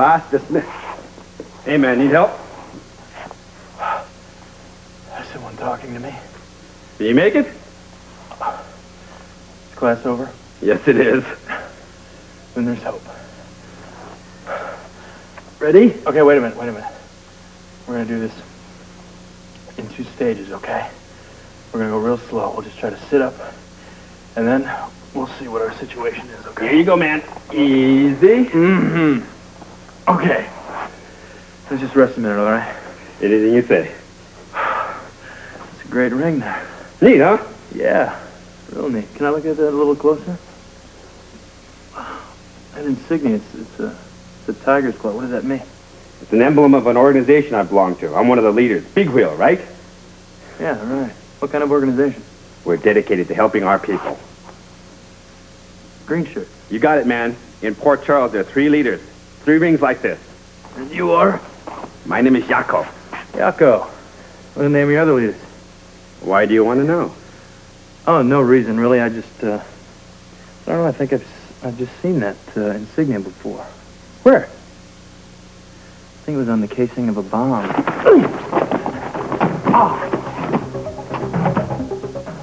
Class dismissed. Hey, man, need help? There's someone talking to me. Did you make it? Is class over? Yes, it is. Then there's hope. Ready? Okay, wait a minute. We're gonna do this in 2 stages, okay? We're gonna go real slow. We'll just try to sit up, and then we'll see what our situation is, okay? Here you go, man. Easy. Mm-hmm. Okay. Let's just rest a minute, all right? Anything you say. It's a great ring there. Neat, huh? Yeah, real neat. Can I look at that a little closer? That insignia, it's a tiger's claw. What does that mean? It's an emblem of an organization I belong to. I'm one of the leaders. Big Wheel, right? Yeah, right. What kind of organization? We're dedicated to helping our people. Green shirt. You got it, man. In Port Charles, there are 3 leaders. 3 rings like this. And you are? My name is Yakko. Yakko. What's the name of your other leaders? Why do you want to know? Oh, no reason, really. I don't know. I think I've just seen that insignia before. Where? I think it was on the casing of a bomb.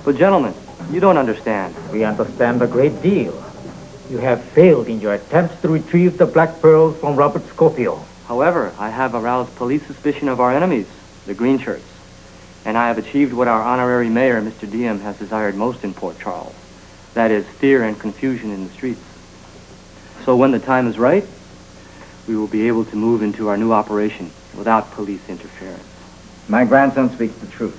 But gentlemen, you don't understand. We understand a great deal. You have failed in your attempts to retrieve the black pearls from Robert Scorpio. However, I have aroused police suspicion of our enemies, the green shirts. And I have achieved what our honorary mayor, Mr. Diem, has desired most in Port Charles. That is, fear and confusion in the streets. So when the time is right, we will be able to move into our new operation without police interference. My grandson speaks the truth.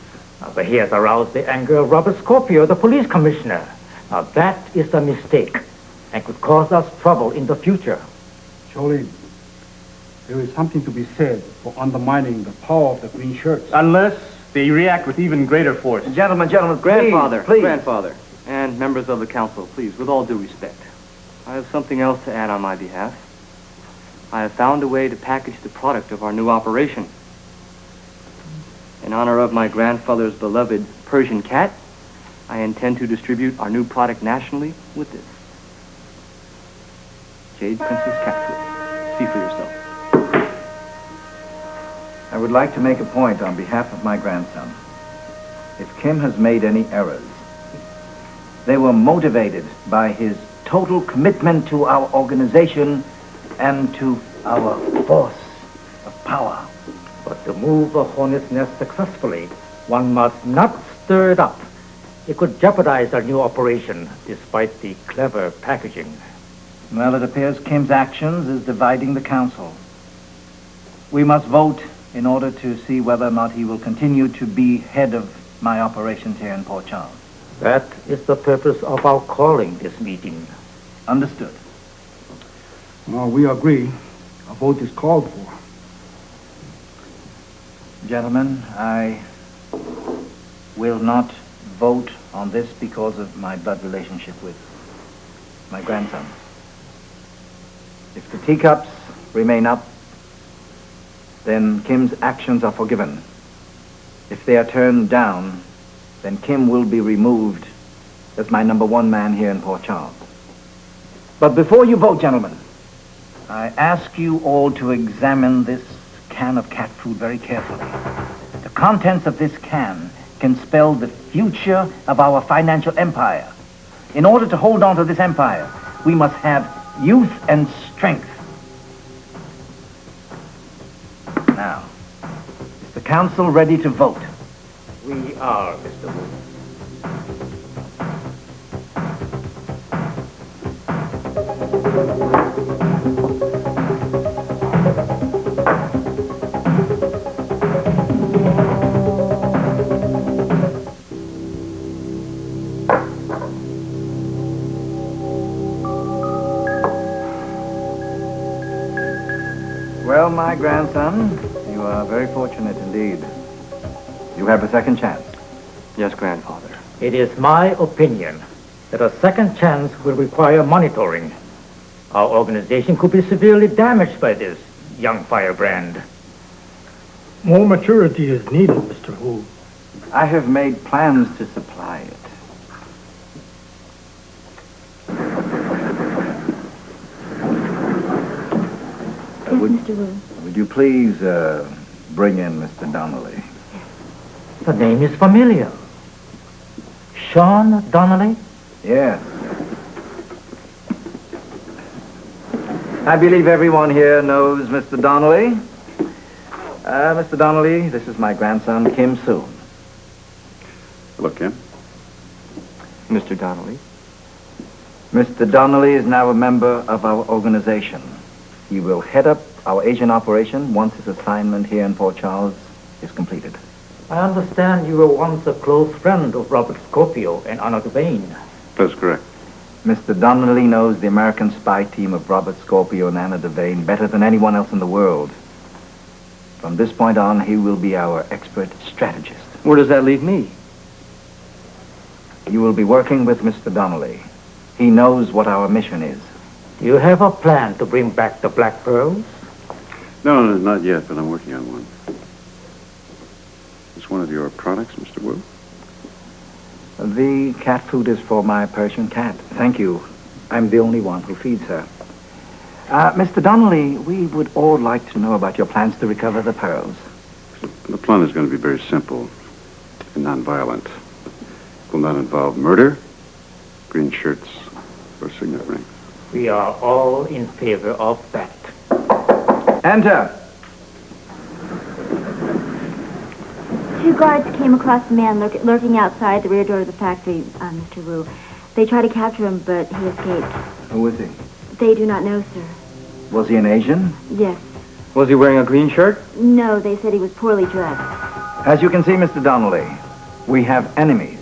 But he has aroused the anger of Robert Scorpio, the police commissioner. Now that is a mistake and could cause us trouble in the future. Surely, there is something to be said for undermining the power of the green shirts. Unless they react with even greater force. Gentlemen, Grandfather, please. grandfather, and members of the council, please, with all due respect, I have something else to add on my behalf. I have found a way to package the product of our new operation. In honor of my grandfather's beloved Persian cat, I intend to distribute our new product nationally with this. Jade Princess Cat Food. See for yourself. I would like to make a point on behalf of my grandson. If Kim has made any errors, they were motivated by his total commitment to our organization and to our force of power. But to move a hornet's nest successfully, one must not stir it up. It could jeopardize our new operation, despite the clever packaging. Well, it appears Kim's actions is dividing the council. We must vote in order to see whether or not he will continue to be head of my operations here in Port Charles. That is the purpose of our calling this meeting. Understood. Well, we agree. A vote is called for. Gentlemen, I will not vote on this because of my blood relationship with my grandson. If the teacups remain up, then Kim's actions are forgiven. If they are turned down, then Kim will be removed as my #1 man here in Port Charles. But before you vote, gentlemen, I ask you all to examine this can of cat food very carefully. The contents of this can spell the future of our financial empire. In order to hold on to this empire, we must have youth and strength. Now, is the council ready to vote? We are, Mr. Wu. Well, my grandson, you are very fortunate indeed. You have a second chance. Yes, grandfather. It is my opinion that a second chance will require monitoring. Our organization could be severely damaged by this young firebrand. More maturity is needed, Mr. Hu. I have made plans to supply it. Mr. Wu. Would you please bring in Mr. Donnelly? The name is familiar. Sean Donnelly? Yes. I believe everyone here knows Mr. Donnelly. Mr. Donnelly, this is my grandson, Kim Soon. Look, Kim. Mr. Donnelly. Mr. Donnelly is now a member of our organization. He will head up our Asian operation once his assignment here in Port Charles is completed. I understand you were once a close friend of Robert Scorpio and Anna Devane. That's correct. Mr. Donnelly knows the American spy team of Robert Scorpio and Anna Devane better than anyone else in the world. From this point on, he will be our expert strategist. Where does that leave me? You will be working with Mr. Donnelly. He knows what our mission is. Do you have a plan to bring back the Black Pearls? No, not yet, but I'm working on one. It's one of your products, Mr. Wu? The cat food is for my Persian cat. Thank you. I'm the only one who feeds her. Mr. Donnelly, we would all like to know about your plans to recover the pearls. The plan is going to be very simple and nonviolent. It will not involve murder, green shirts, or signet rings. We are all in favor of that. Enter. Two guards came across a man lurking outside the rear door of the factory, Mr. Wu. They tried to capture him, but he escaped. Who is he? They do not know, sir. Was he an Asian? Yes. Was he wearing a green shirt? No, they said he was poorly dressed. As you can see, Mr. Donnelly, we have enemies